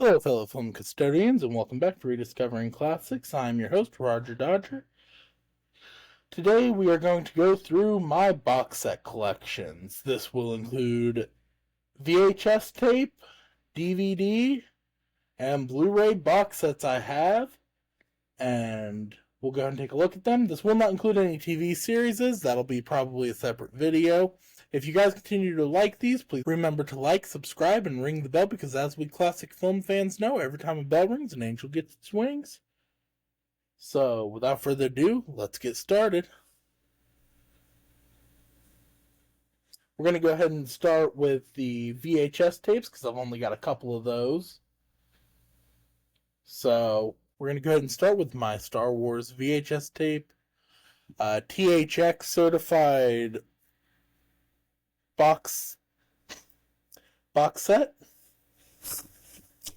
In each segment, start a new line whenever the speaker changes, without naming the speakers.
Hello, fellow film custodians, and welcome back to Rediscovering Classics. I'm your host, Roger Dodger. Today we are going to go through my box set collections. This will include VHS tape, DVD, and Blu-ray box sets I have, and we'll go ahead and take a look at them. This will not include any TV series. That'll be probably a separate video. If you guys continue to like these, please remember to like, subscribe, and ring the bell because as we classic film fans know, every time a bell rings, an angel gets its wings. So, without further ado, let's get started. We're going to go ahead and start with the VHS tapes because I've only got a couple of those. So, we're going to go ahead and start with my Star Wars VHS tape. THX certified box set.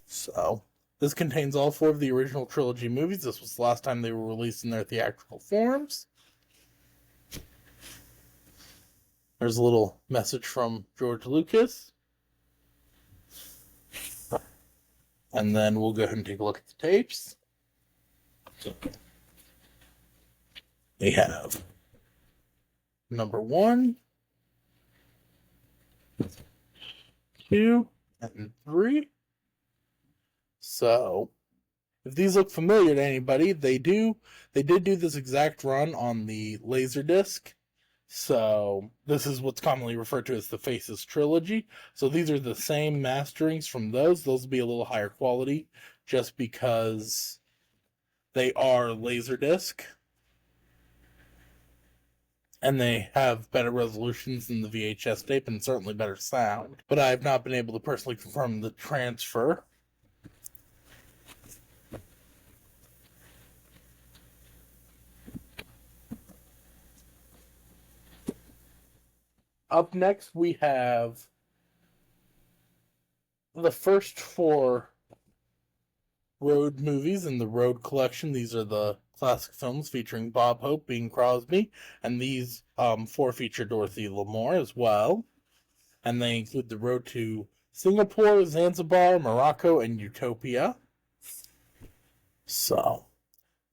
So, this contains all four of the original trilogy movies. This was the last time they were released in their theatrical forms. There's a little message from George Lucas. And then we'll go ahead and take a look at the tapes. We have number 1, 2, and 3. So, if these look familiar to anybody, they did do this exact run on the Laserdisc. So, this is what's commonly referred to as the Faces trilogy. So, these are the same masterings from those. Those will be a little higher quality just because they are Laserdisc. And they have better resolutions than the VHS tape and certainly better sound. But I have not been able to personally confirm the transfer. Up next, we have the first 4 Road movies in the Road collection. These are the classic films featuring Bob Hope, Bing Crosby, and these 4 feature Dorothy Lamour as well. And they include the Road to Singapore, Zanzibar, Morocco, and Utopia. So,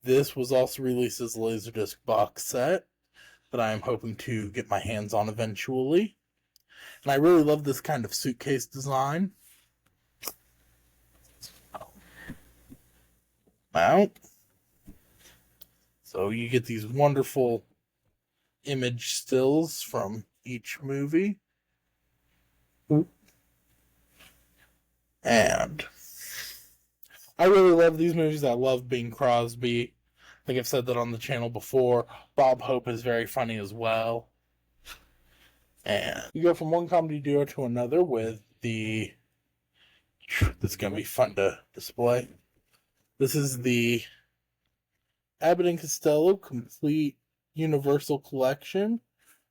this was also released as a Laserdisc box set that I am hoping to get my hands on eventually. And I really love this kind of suitcase design. Mount. So you get these wonderful image stills from each movie. And I really love these movies. I love Bing Crosby. I think I've said that on the channel before. Bob Hope is very funny as well. And you go from one comedy duo to another with the... This is going to be fun to display. This is the Abbott and Costello Complete Universal Collection.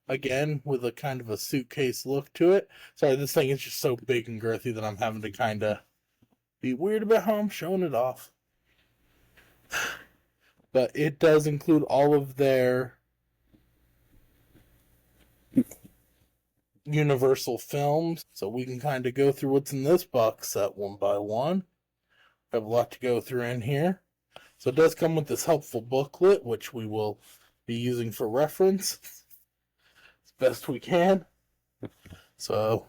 Again, with a kind of a suitcase look to it. Sorry, this thing is just so big and girthy that I'm having to kind of be weird about how I'm showing it off. But it does include all of their Universal films. So we can kind of go through what's in this box set one by one. We have a lot to go through in here. So it does come with this helpful booklet, which we will be using for reference as best we can. So,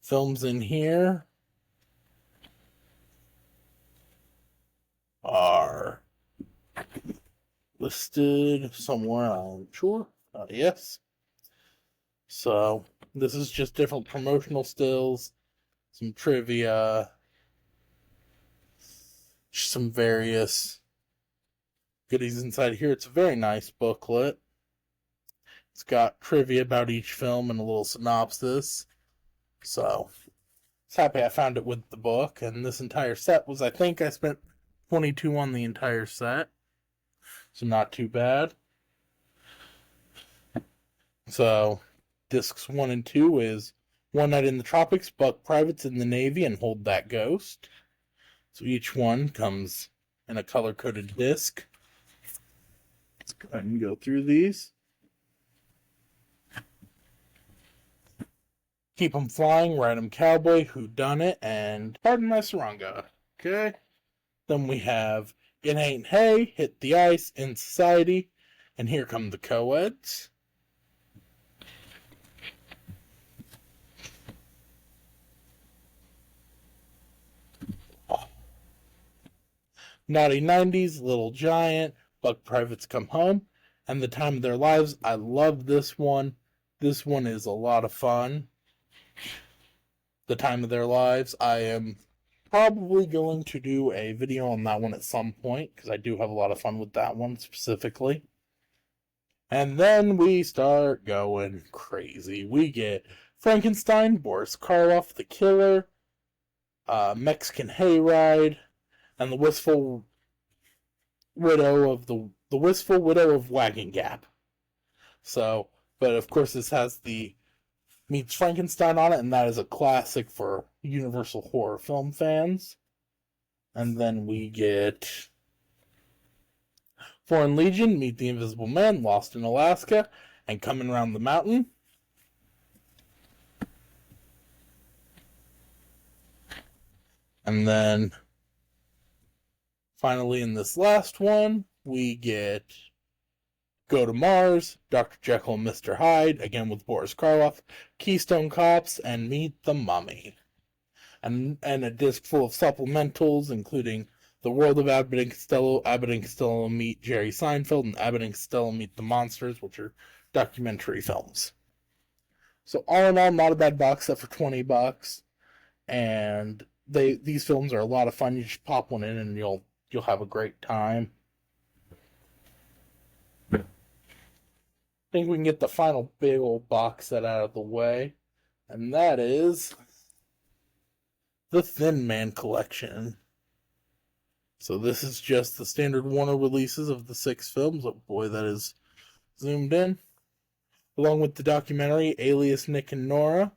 films in here are listed somewhere, I'm sure. Yes. So, this is just different promotional stills, some trivia, some various goodies inside here. It's a very nice booklet. It's got trivia about each film and a little synopsis. So, I was happy I found it with the book. And this entire set was, I think I spent $22 on the entire set. So, not too bad. So, discs 1 and 2 is One Night in the Tropics, Buck Privates in the Navy, and Hold That Ghost. So each one comes in a color-coded disc. Let's go ahead and go through these. Keep 'em Flying, Ride 'em Cowboy, Who Done It, and Pardon My Saranga. Okay? Then we have It Ain't Hay, Hit the Ice, In Society, and Here Come the Co-Eds. Naughty 90s, Little Giant, Buck Privates Come Home, and The Time of Their Lives. I love this one. This one is a lot of fun. The Time of Their Lives. I am probably going to do a video on that one at some point, because I do have a lot of fun with that one specifically. And then we start going crazy. We get Frankenstein, Boris Karloff, The Killer, Mexican Hayride, and the Wistful Widow of Wagon Gap. So, but of course this has the Meets Frankenstein on it, and that is a classic for Universal horror film fans. And then we get Foreign Legion, Meet the Invisible Man, Lost in Alaska, and Coming Round the Mountain. And then finally in this last one, we get Go to Mars, Dr. Jekyll and Mr. Hyde, again with Boris Karloff, Keystone Cops, and Meet the Mummy. And a disc full of supplementals, including The World of Abbott and Costello Meet Jerry Seinfeld, and Abbott and Costello Meet the Monsters, which are documentary films. So all in all, not a bad box set for $20. And these films are a lot of fun. You just pop one in and you'll have a great time. I think we can get the final big old box set out of the way, and that is the Thin Man collection. So this is just the standard Warner releases of the 6 films. Oh boy, that is zoomed in. Along with the documentary Alias Nick and Nora,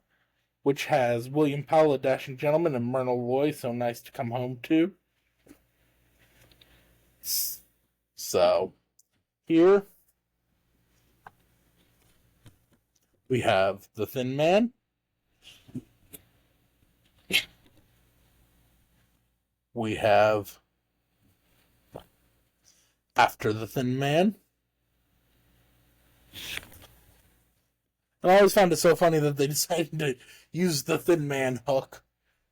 which has William Powell, A Dashing Gentleman, and Myrna Loy, So Nice to Come Home To. So, here we have The Thin Man. We have After the Thin Man. And I always found it so funny that they decided to use the Thin Man hook,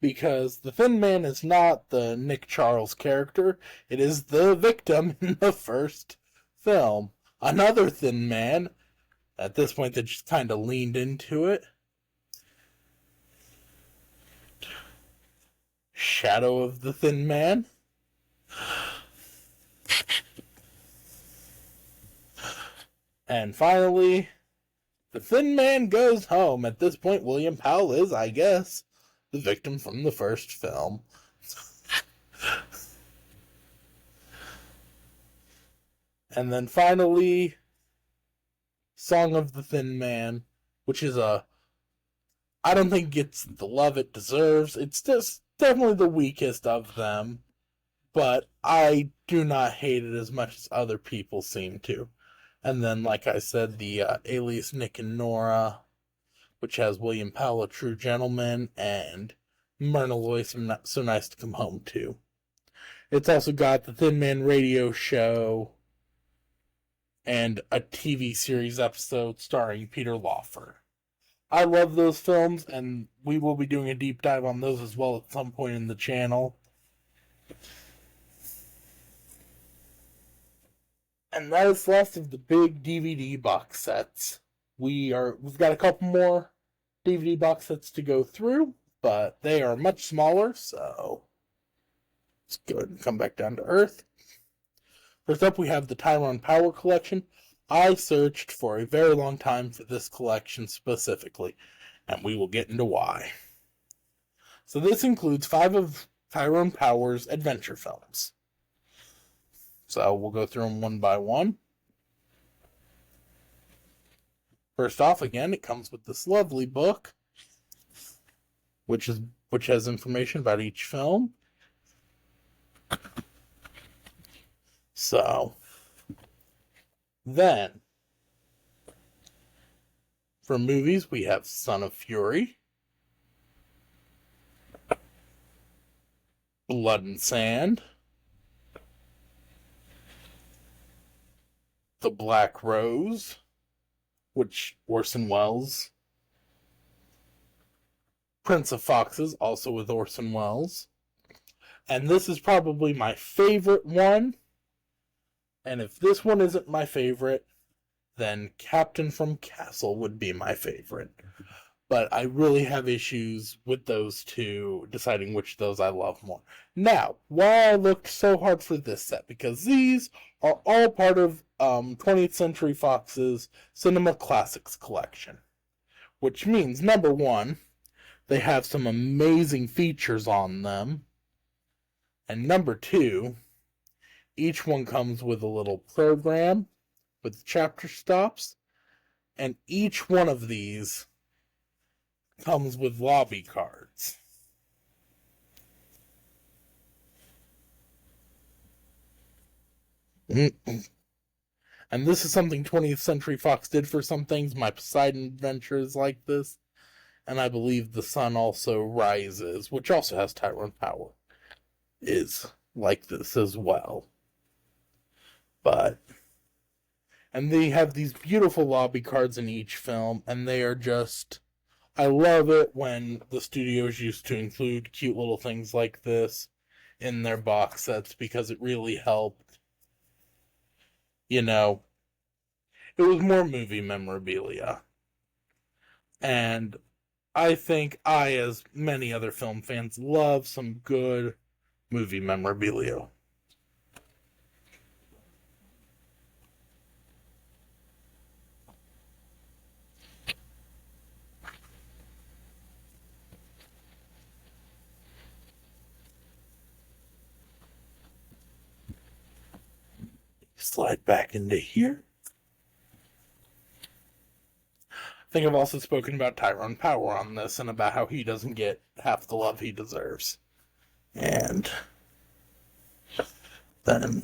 because the Thin Man is not the Nick Charles character. It is the victim in the first film. Another Thin Man. At this point, they just kind of leaned into it. Shadow of the Thin Man. And finally, The Thin Man Goes Home. At this point, William Powell is, I guess, the victim from the first film. And then finally, Song of the Thin Man, which is I don't think gets the love it deserves. It's just definitely the weakest of them, but I do not hate it as much as other people seem to. And then, like I said, the Alias Nick and Nora, which has William Powell, A True Gentleman, and Myrna Loy, So Nice to Come Home To. It's also got the Thin Man radio show and a TV series episode starring Peter Lawford. I love those films, and we will be doing a deep dive on those as well at some point in the channel. And that is the last of the big DVD box sets. We've got a couple more DVD box sets to go through, but they are much smaller, so let's go ahead and come back down to earth. First up, we have the Tyrone Power Collection. I searched for a very long time for this collection specifically, and we will get into why. So this includes 5 of Tyrone Power's adventure films. So we'll go through them one by one. First off, again, it comes with this lovely book, which has information about each film. So, then, for movies, we have Son of Fury, Blood and Sand, The Black Rose, which Orson Welles, Prince of Foxes, also with Orson Welles, and this is probably my favorite one, and if this one isn't my favorite, then Captain from Castle would be my favorite. But I really have issues with those two, deciding which of those I love more. Now, why I looked so hard for this set, because these are all part of 20th Century Fox's Cinema Classics collection. Which means, number one, they have some amazing features on them. And number two, each one comes with a little program with chapter stops. And each one of these comes with lobby cards. And this is something 20th Century Fox did for some things. My Poseidon Adventure is like this. And I believe The Sun Also Rises, which also has Tyrone Power, is like this as well. And they have these beautiful lobby cards in each film, and they are just... I love it when the studios used to include cute little things like this in their box sets, because it really helped. You know, it was more movie memorabilia. And I think I, as many other film fans, love some good movie memorabilia. Slide back into here. I think I've also spoken about Tyrone Power on this and about how he doesn't get half the love he deserves. And then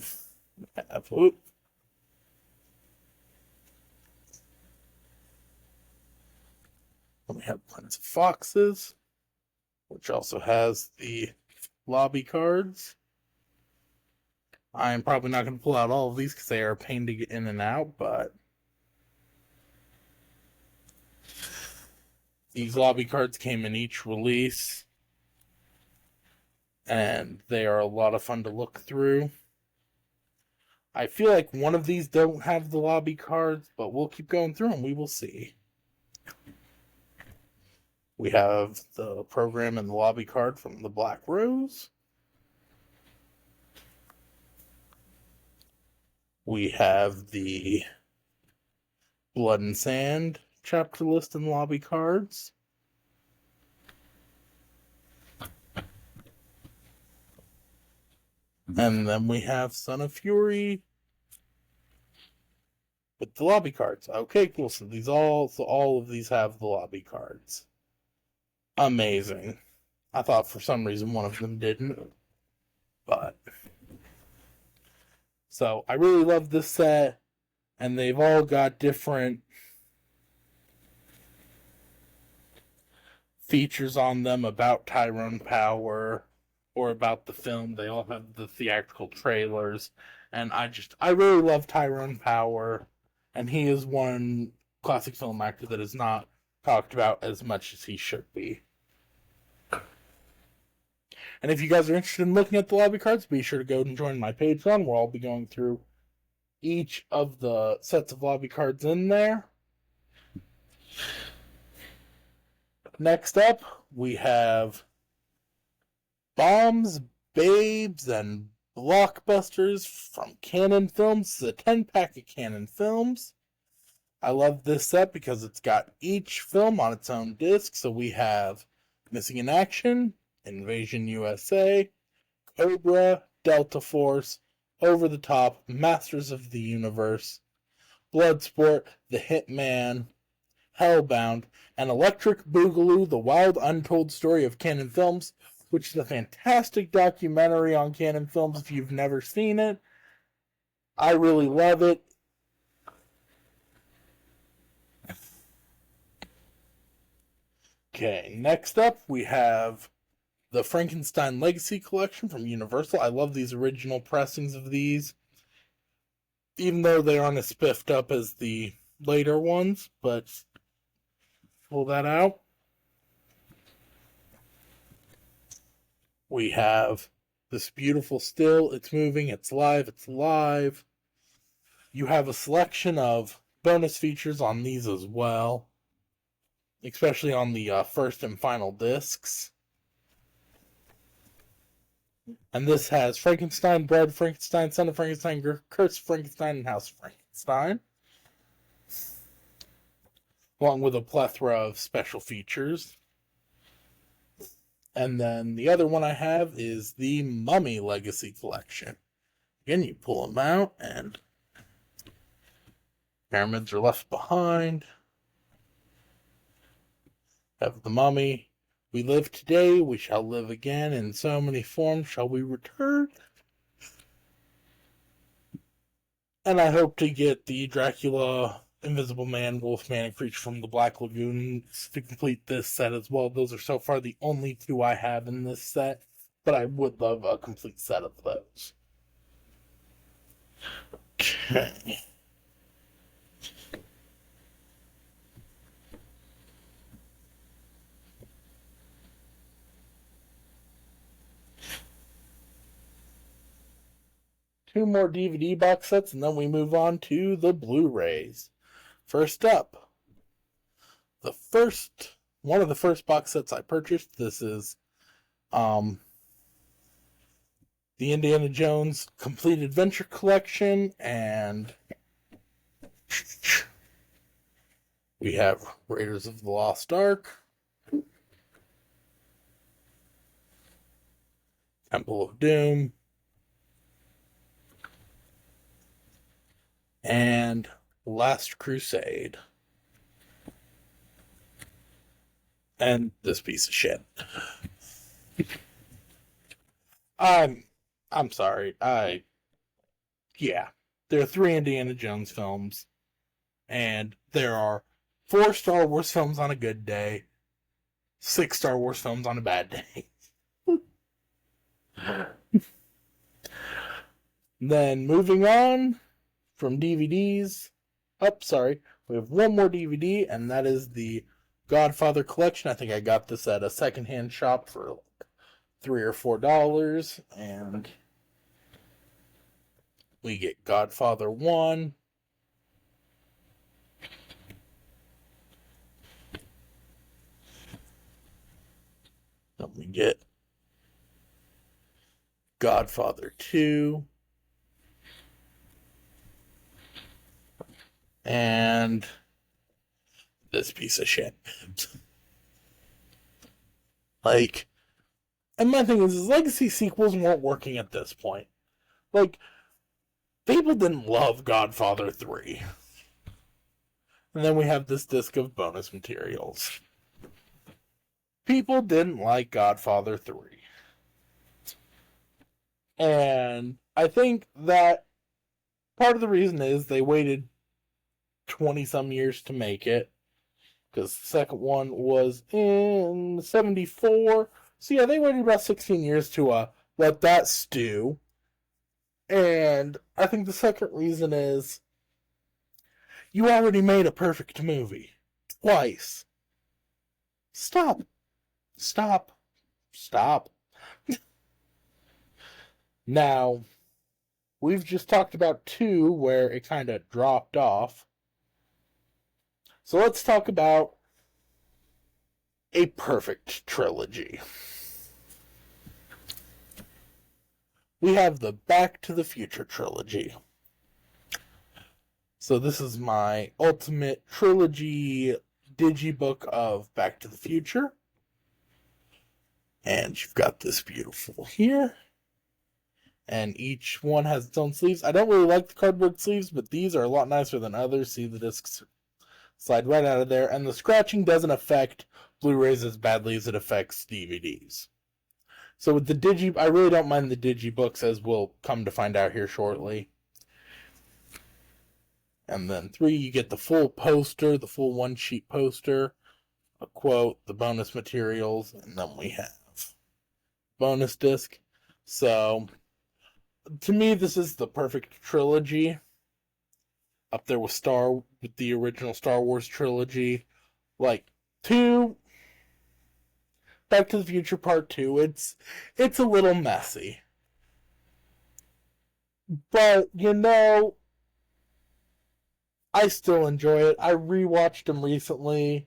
we have Prince of Foxes, which also has the lobby cards. I'm probably not going to pull out all of these because they are a pain to get in and out, but these lobby cards came in each release, and they are a lot of fun to look through. I feel like one of these don't have the lobby cards, but we'll keep going through and we will see. We have the program and the lobby card from The Black Rose. We have the Blood and Sand chapter list and lobby cards. And then we have Son of Fury with the lobby cards. Okay, cool. So all of these have the lobby cards. Amazing. I thought for some reason one of them didn't. But so I really love this set, and they've all got different features on them about Tyrone Power or about the film. They all have the theatrical trailers, and I really love Tyrone Power, and he is one classic film actor that is not talked about as much as he should be. And if you guys are interested in looking at the lobby cards, be sure to go and join my Patreon, where I'll be going through each of the sets of lobby cards in there. Next up, we have Bombs, Babes, and Blockbusters from Canon Films. This is a 10-pack of Canon Films. I love this set because it's got each film on its own disc. So we have Missing in Action, Invasion USA, Cobra, Delta Force, Over the Top, Masters of the Universe, Bloodsport, The Hitman, Hellbound, and Electric Boogaloo, The Wild Untold Story of Canon Films, which is a fantastic documentary on Canon Films if you've never seen it. I really love it. Okay, next up we have the Frankenstein Legacy Collection from Universal. I love these original pressings of these, even though they aren't as spiffed up as the later ones, but pull that out. We have this beautiful still. It's moving, it's live, it's live. You have a selection of bonus features on these as well, especially on the first and final discs. And this has Frankenstein, Bride of Frankenstein, Son of Frankenstein, Curse of Frankenstein, and House of Frankenstein, along with a plethora of special features. And then the other one I have is the Mummy Legacy Collection. Again, you pull them out, and pyramids are left behind. Have the mummy. We live today, we shall live again. In so many forms shall we return. And I hope to get the Dracula, Invisible Man, Wolfman, and Creature from the Black Lagoon to complete this set as well. Those are so far the only two I have in this set, but I would love a complete set of those. Okay. Two more DVD box sets, and then we move on to the Blu-rays. First up, one of the first box sets I purchased. This is the Indiana Jones Complete Adventure Collection, and we have Raiders of the Lost Ark, Temple of Doom, and Last Crusade. And this piece of shit. I'm sorry. There are 3 Indiana Jones films, and there are 4 Star Wars films on a good day, 6 Star Wars films on a bad day. Then moving on from DVDs, we have one more DVD, and that is the Godfather Collection. I think I got this at a secondhand shop for like $3 or $4, and we get Godfather 1, then we get Godfather 2, and this piece of shit. Like, and my thing is legacy sequels weren't working at this point. Like, people didn't love Godfather 3. And then we have this disc of bonus materials. People didn't like Godfather 3. And I think that part of the reason is they waited 20-some years to make it, because the second one was in 1974. So yeah, they waited about 16 years to let that stew. And I think the second reason is you already made a perfect movie. Twice. Stop. Now, we've just talked about 2 where it kind of dropped off. So let's talk about a perfect trilogy. We have the Back to the Future trilogy. So this is my ultimate trilogy digibook of Back to the Future. And you've got this beautiful here. And each one has its own sleeves. I don't really like the cardboard sleeves, but these are a lot nicer than others. See, the discs slide right out of there. And the scratching doesn't affect Blu-rays as badly as it affects DVDs. So with the I really don't mind the digibooks, as we'll come to find out here shortly. And then 3, you get the full poster, the full 1-sheet poster, a quote, the bonus materials, and then we have bonus disc. So, to me, this is the perfect trilogy. Up there with the original Star Wars trilogy. Like, 2, Back to the Future Part 2, it's a little messy. But, I still enjoy it. I rewatched them recently,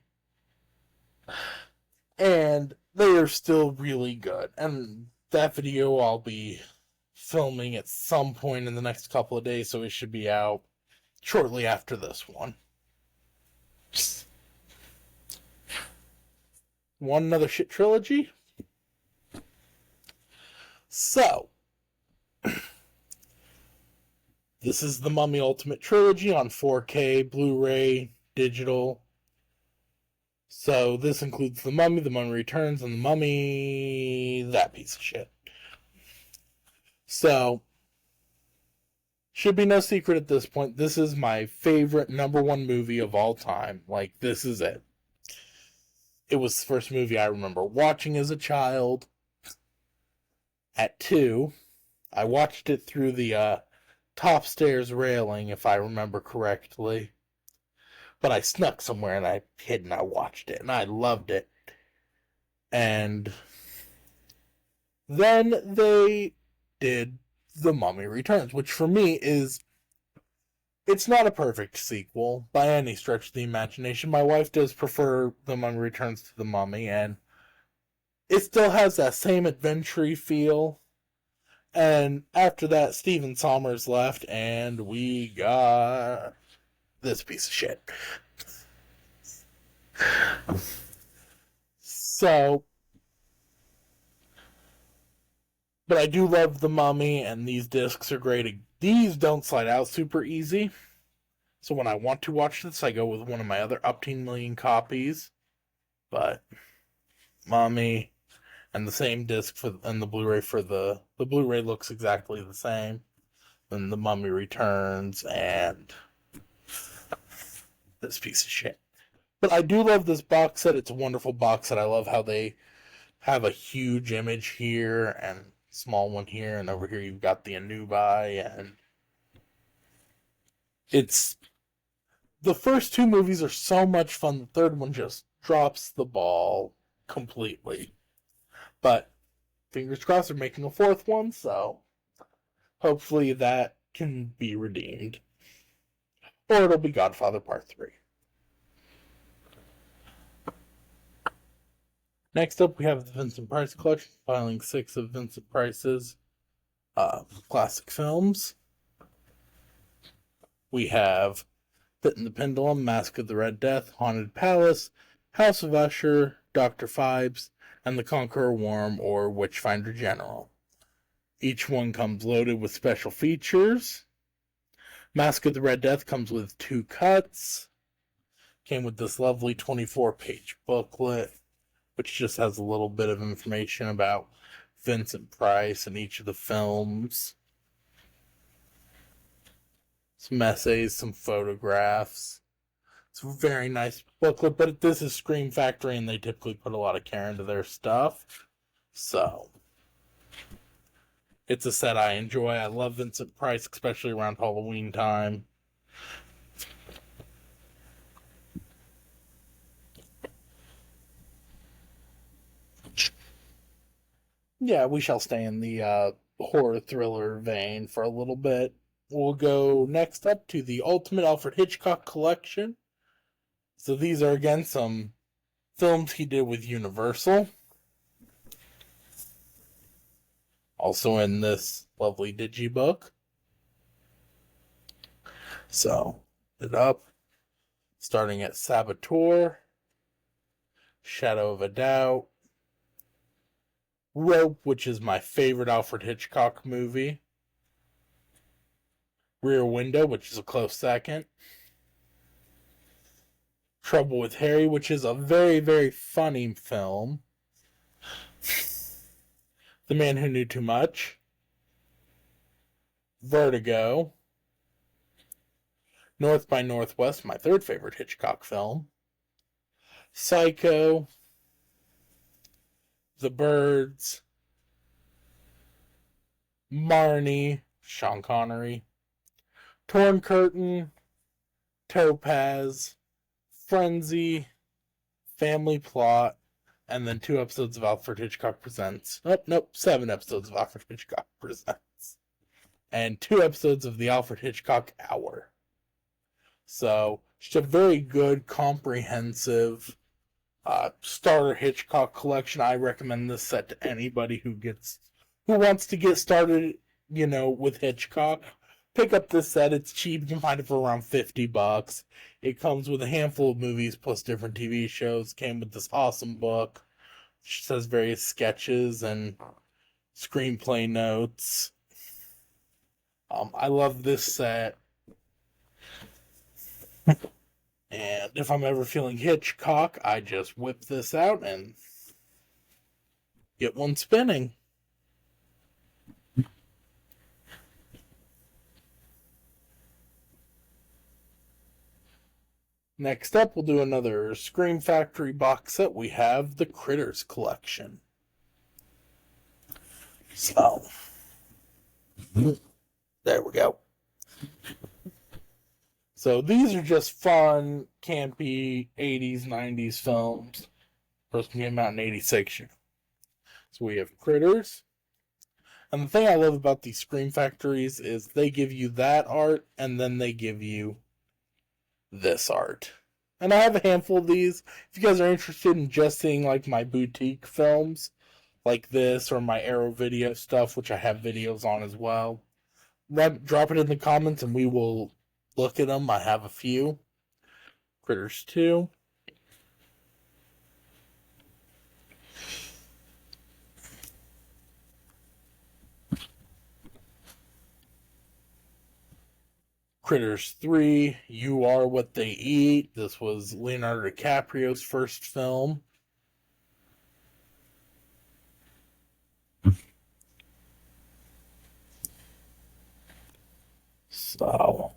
and they are still really good. And that video I'll be filming at some point in the next couple of days, so it should be out shortly after this one. Want another shit trilogy? So, this is the Mummy Ultimate Trilogy on 4K, Blu-ray, digital. So this includes The Mummy Returns, and The Mummy... that piece of shit. So, should be no secret at this point, this is my favorite #1 movie of all time. Like, this is it. It was the first movie I remember watching as a child. At 2, I watched it through the top stairs railing, if I remember correctly. But I snuck somewhere and I hid and I watched it, and I loved it. And then they did The Mummy Returns, which for me it's not a perfect sequel by any stretch of the imagination. My wife does prefer The Mummy Returns to The Mummy, and it still has that same adventure feel. And after that, Stephen Sommers left, and we got this piece of shit. So, but I do love The Mummy, and these discs are great. These don't slide out super easy. So when I want to watch this, I go with one of my other 18 million copies. But Mummy, and the same disc and the Blu-ray for the Blu-ray looks exactly the same. Then The Mummy Returns and this piece of shit. But I do love this box set. It's a wonderful box set. I love how they have a huge image here and a small one here, and over here you've got the Anubai, and it's... the first 2 movies are so much fun. The third one just drops the ball completely. But fingers crossed they're making a 4th one, so hopefully that can be redeemed. Or it'll be Godfather Part 3. Next up, we have the Vincent Price Collection, filing 6 of Vincent Price's classic films. We have Pit and the Pendulum, Mask of the Red Death, Haunted Palace, House of Usher, Dr. Phibes, and The Conqueror Worm, or Witchfinder General. Each one comes loaded with special features. Mask of the Red Death comes with 2 cuts. Came with this lovely 24-page booklet, which just has a little bit of information about Vincent Price and each of the films. Some essays, some photographs. It's a very nice booklet, but this is Scream Factory, and they typically put a lot of care into their stuff. So, it's a set I enjoy. I love Vincent Price, especially around Halloween time. Yeah, we shall stay in the horror thriller vein for a little bit. We'll go next up to the Ultimate Alfred Hitchcock Collection. So these are, again, some films he did with Universal. Also in this lovely digibook. So, it up. Starting at Saboteur, Shadow of a Doubt, Rope, which is my favorite Alfred Hitchcock movie, Rear Window, which is a close second, Trouble with Harry, which is a very, very funny film, The Man Who Knew Too Much, Vertigo, North by Northwest, my third favorite Hitchcock film, Psycho, The Birds, Marnie, Sean Connery, Torn Curtain, Topaz, Frenzy, Family Plot, and then 2 episodes of Alfred Hitchcock Presents. Oh, nope, 7 episodes of Alfred Hitchcock Presents. And 2 episodes of the Alfred Hitchcock Hour. So, just a very good, comprehensive starter Hitchcock collection. I recommend this set to anybody who wants to get started, with Hitchcock. Pick up this set. It's cheap. You can find it for around $50. It comes with a handful of movies plus different TV shows. Came with this awesome book. Which says various sketches and screenplay notes. I love this set. And if I'm ever feeling Hitchcock, I just whip this out and get one spinning. Next up, we'll do another Scream Factory box set. We have the Critters collection. So, there we go. So these are just fun, campy 80s, 90s films. First one came out in 86. So we have Critters. And the thing I love about these Scream Factories is they give you that art, and then they give you this art. And I have a handful of these. If you guys are interested in just seeing like my boutique films, like this, or my Arrow video stuff, which I have videos on as well, drop it in the comments and we will look at them. I have a few. Critters 2. Critters 3, You Are What They Eat. This was Leonardo DiCaprio's first film. So,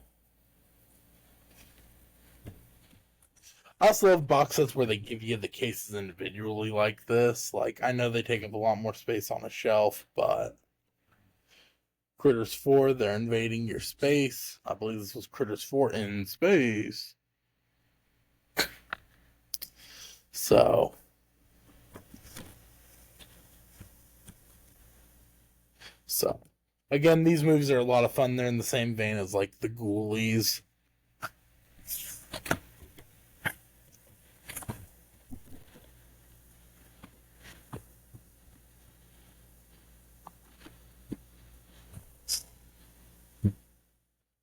I also love box sets where they give you the cases individually like this. Like, I know they take up a lot more space on a shelf, but Critters 4, They're Invading Your Space. I believe this was Critters 4 in Space. So, again, these movies are a lot of fun. They're in the same vein as, like, The Ghoulies.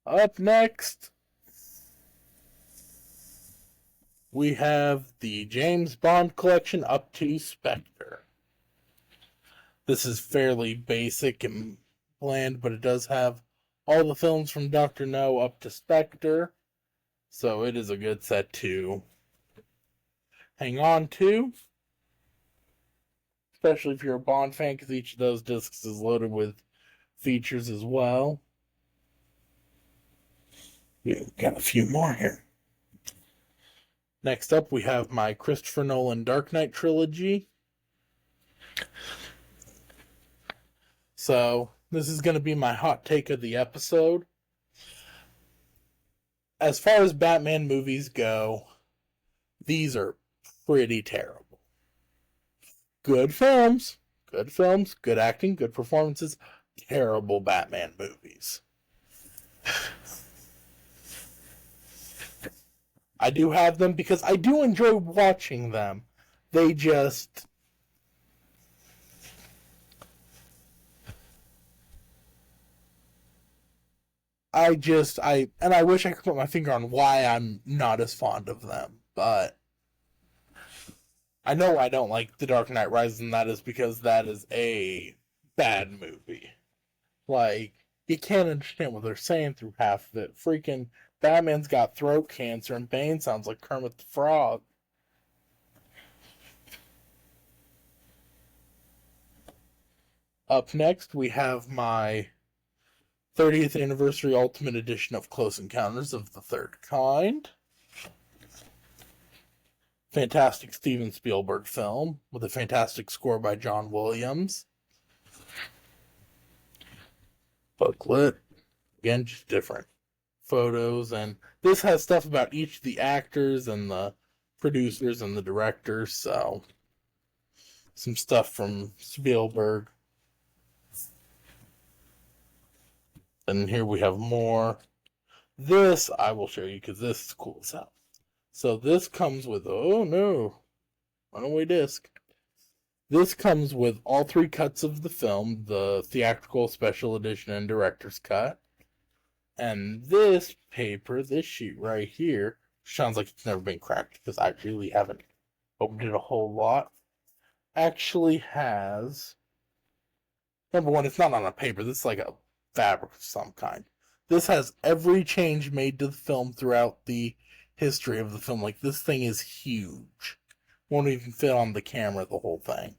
Up next, we have the James Bond collection up to Spectre. This is fairly basic and bland, but it does have all the films from Dr. No up to Spectre, so it is a good set to hang on to, especially if you're a Bond fan, because each of those discs is loaded with features as well. We've got a few more here. Next up, we have my Christopher Nolan Dark Knight trilogy. So, this is going to be my hot take of the episode. As far as Batman movies go, these are pretty terrible. Good films, good acting, good performances, terrible Batman movies. I do have them because I do enjoy watching them. They just... I wish I could put my finger on why I'm not as fond of them, but I know I don't like The Dark Knight Rises, and that is because that is a bad movie. Like, you can't understand what they're saying through half of it. Freaking Batman's got throat cancer, and Bane sounds like Kermit the Frog. Up next, we have my 30th Anniversary Ultimate Edition of Close Encounters of the Third Kind. Fantastic Steven Spielberg film with a fantastic score by John Williams. booklet. Again, just different photos, and this has stuff about each of the actors and the producers and the directors, so some stuff from Spielberg. And here we have more. This I will show you because this is cool as hell. So this comes with, oh no, runaway disc. This comes with all 3 cuts of the film, the theatrical, special edition, and director's cut. And this paper, this sheet right here, sounds like it's never been cracked because I really haven't opened it a whole lot, actually has, number one, it's not on a paper, this is like a fabric of some kind. This has every change made to the film throughout the history of the film. Like, this thing is huge. Won't even fit on the camera, the whole thing.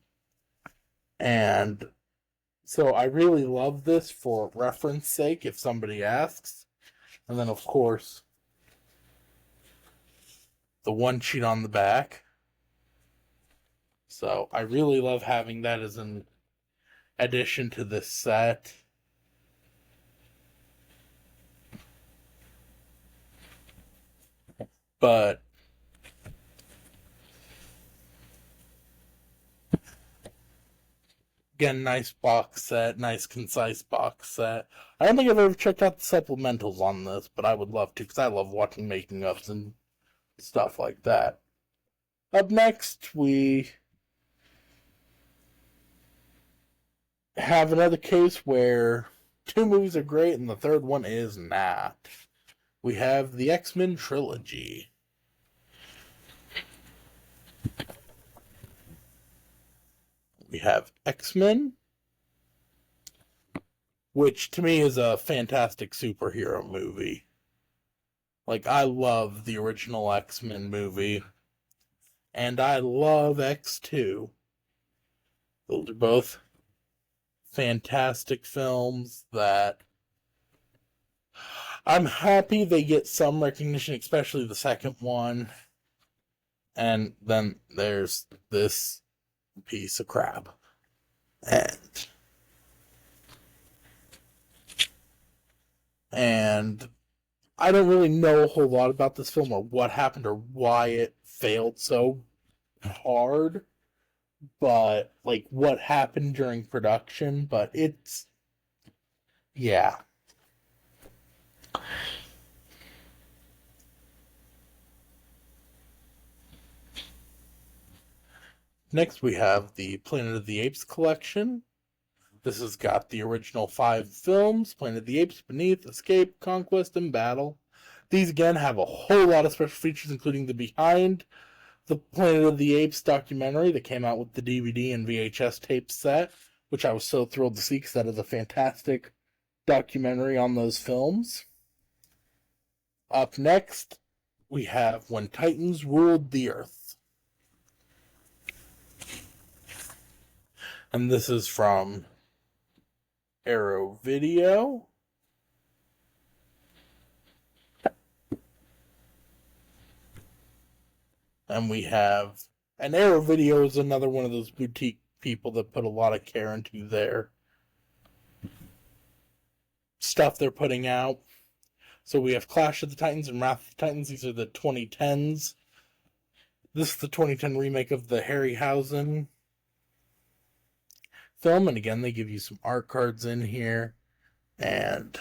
And so I really love this for reference sake if somebody asks. And then, of course, the one sheet on the back. So I really love having that as an addition to this set. But again, nice box set, nice concise box set. I don't think I've ever checked out the supplementals on this, but I would love to because I love watching making ofs and stuff like that. Up next, we have another case where 2 movies are great and the third one is not. We have the X-Men trilogy. We have X-Men, which to me is a fantastic superhero movie. Like, I love the original X-Men movie, and I love X2. Those are both fantastic films that I'm happy they get some recognition, especially the second one. And then there's this piece of crap. And I don't really know a whole lot about this film or what happened or why it failed so hard. But, like, what happened during production. But it's, yeah. Next we have the Planet of the Apes collection. This has got the original 5 films, Planet of the Apes, Beneath, Escape, Conquest, and Battle. These again have a whole lot of special features, including the Behind the Planet of the Apes documentary that came out with the DVD and VHS tape set, which I was so thrilled to see because that is a fantastic documentary on those films. Up next, we have When Titans Ruled the Earth. And this is from Arrow Video. And we have, and Arrow Video is another one of those boutique people that put a lot of care into their stuff they're putting out. So we have Clash of the Titans and Wrath of the Titans. These are the 2010s. This is the 2010 remake of the Harryhausen film. And again, they give you some art cards in here. And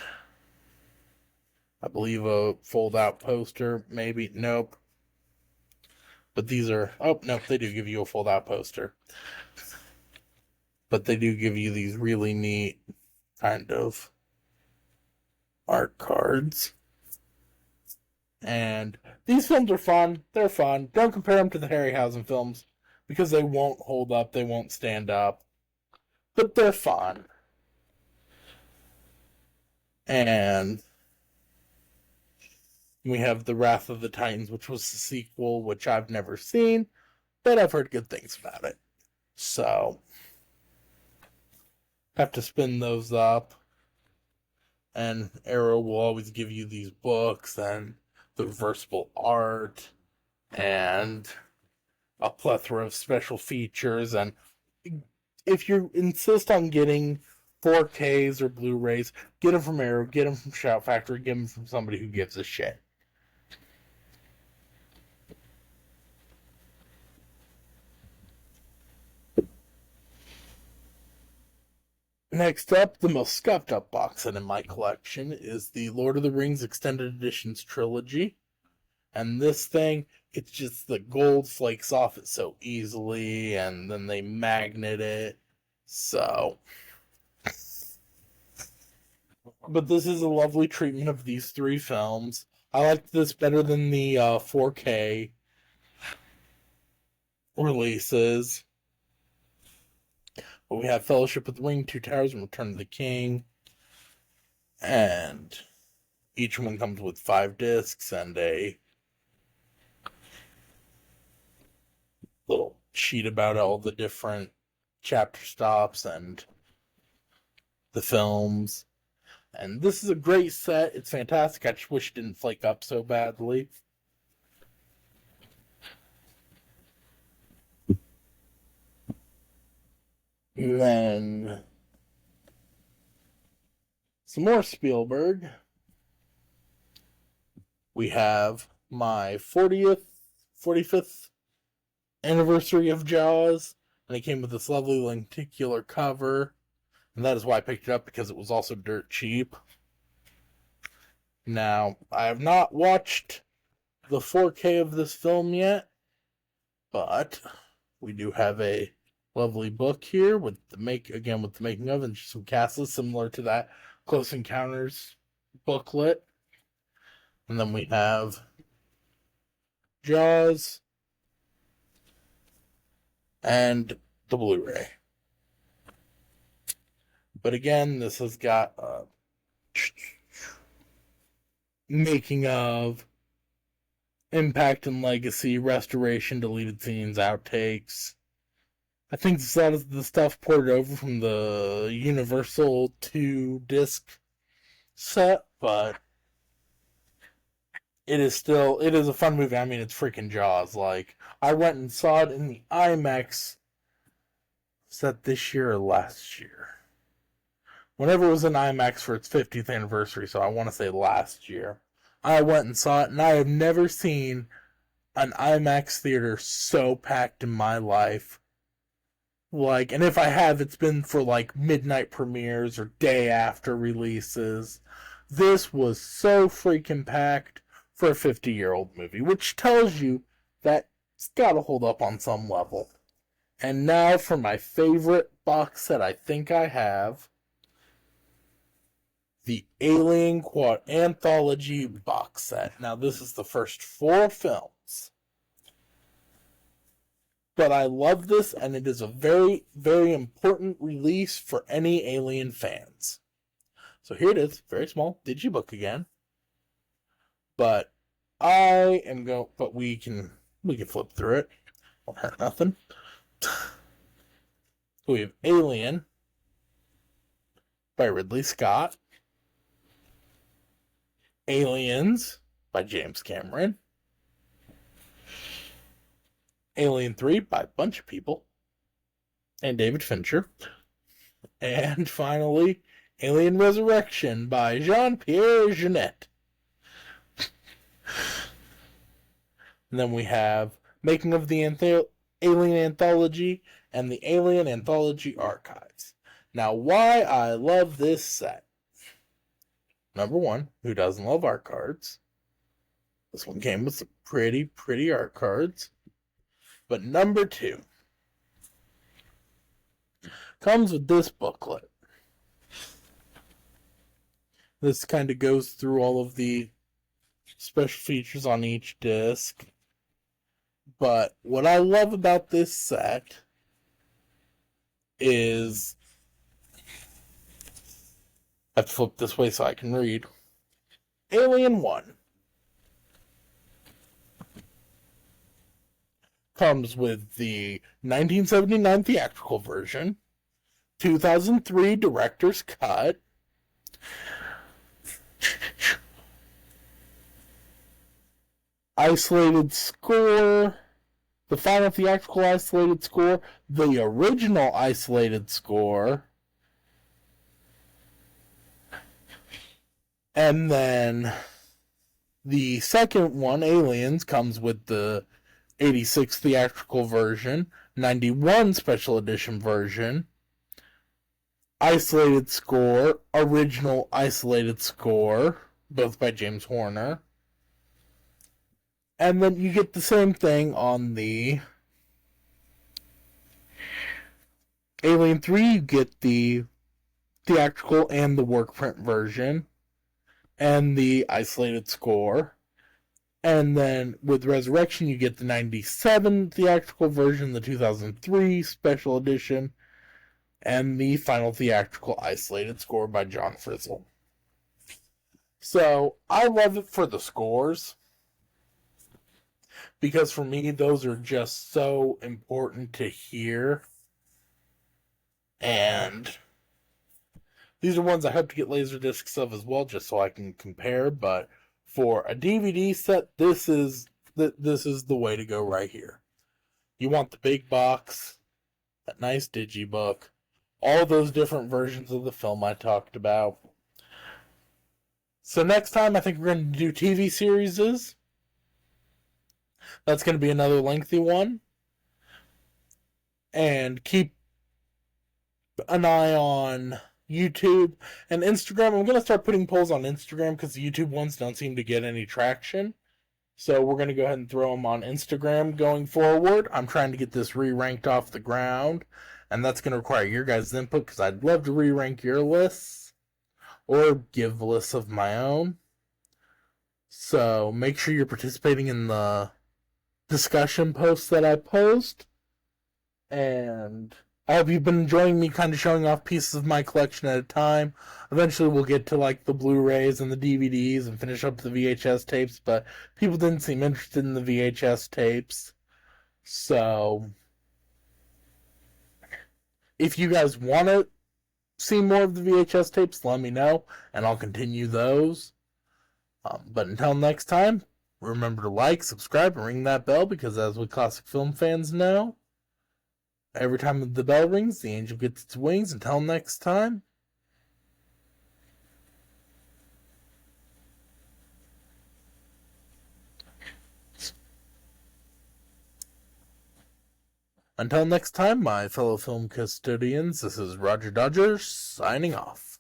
I believe a fold-out poster. Maybe. Nope. But these are... Oh, no, they do give you a fold-out poster. But they do give you these really neat kind of art cards. And these films are fun. They're fun. Don't compare them to the Harryhausen films because they won't hold up. They won't stand up. But they're fun. And we have The Wrath of the Titans, which was the sequel, which I've never seen, but I've heard good things about it. So, have to spin those up. And Arrow will always give you these books and the reversible art and a plethora of special features. And if you insist on getting 4Ks or Blu-rays, get them from Arrow, get them from Shout Factory, get them from somebody who gives a shit. Next up, the most scuffed up box set in my collection is the Lord of the Rings Extended Editions trilogy. And this thing, it's just the gold flakes off it so easily, and then they magnet it. So. But this is a lovely treatment of these three films. I liked this better than the 4K releases. But we have Fellowship of the Ring, Two Towers, and Return of the King. And each one comes with 5 discs and a little sheet about all the different chapter stops and the films. And this is a great set. It's fantastic. I just wish it didn't flake up so badly. And then some more Spielberg. We have my 45th anniversary of Jaws, and it came with this lovely lenticular cover, and that is why I picked it up, because it was also dirt cheap. Now, I have not watched the 4K of this film yet, but we do have a lovely book here with the making of, and some casts similar to that Close Encounters booklet. And then we have Jaws and the Blu-ray. But again, this has got making of, impact and legacy, restoration, deleted scenes, outtakes. I think a lot of the stuff ported over from the Universal 2-disc set, but it is a fun movie. I mean, it's freaking Jaws. Like, I went and saw it in the IMAX set this year or last year. Whenever it was in IMAX for its 50th anniversary, so I want to say last year, I went and saw it, and I have never seen an IMAX theater so packed in my life. Like, and if I have, it's been for like midnight premieres or day after releases. This was so freaking packed for a 50-year-old movie, which tells you that it's gotta hold up on some level. And now for my favorite box set I think I have, the Alien Quad Anthology box set. Now, this is the first 4 films. But I love this, and it is a very, very important release for any Alien fans. So here it is, very small digibook again. But we can flip through it. Won't hurt nothing. We have Alien by Ridley Scott. Aliens by James Cameron. Alien 3 by a bunch of people. And David Fincher. And finally, Alien Resurrection by Jean-Pierre Jeunet. And then we have Making of the Alien Anthology and the Alien Anthology Archives. Now, why I love this set. Number 1, who doesn't love art cards? This one came with some pretty, pretty art cards. But number 2 comes with this booklet. This kind of goes through all of the special features on each disc. But what I love about this set is, I have to flip this way so I can read. Alien 1 comes with the 1979 theatrical version, 2003 director's cut, isolated score, the final theatrical isolated score, the original isolated score, And then the second one, Aliens, comes with the 86 theatrical version, 91 special edition version, isolated score, original isolated score, both by James Horner. And then you get the same thing on the Alien 3, you get the theatrical and the work print version, and the isolated score. And then with Resurrection, you get the 97 theatrical version, the 2003 special edition, and the final theatrical isolated score by John Frizzle. So, I love it for the scores, because for me, those are just so important to hear. And these are ones I hope to get laser discs of as well, just so I can compare. But for a DVD set, this is the way to go right here. You want the big box, that nice digibook, all those different versions of the film I talked about. So next time, I think we're going to do TV series. That's going to be another lengthy one. And keep an eye on YouTube and Instagram. I'm going to start putting polls on Instagram because the YouTube ones don't seem to get any traction. So we're going to go ahead and throw them on Instagram going forward. I'm trying to get this re-ranked off the ground, and that's going to require your guys' input because I'd love to re-rank your lists or give lists of my own. So make sure you're participating in the discussion posts that I post. And I hope you've been enjoying me kind of showing off pieces of my collection at a time. Eventually we'll get to like the Blu-rays and the DVDs and finish up the VHS tapes, but people didn't seem interested in the VHS tapes. So if you guys want to see more of the VHS tapes, let me know, and I'll continue those. But until next time, remember to like, subscribe, and ring that bell, because as we classic film fans know, every time the bell rings, the angel gets its wings. Until next time. Until next time, my fellow film custodians, this is Roger Dodger signing off.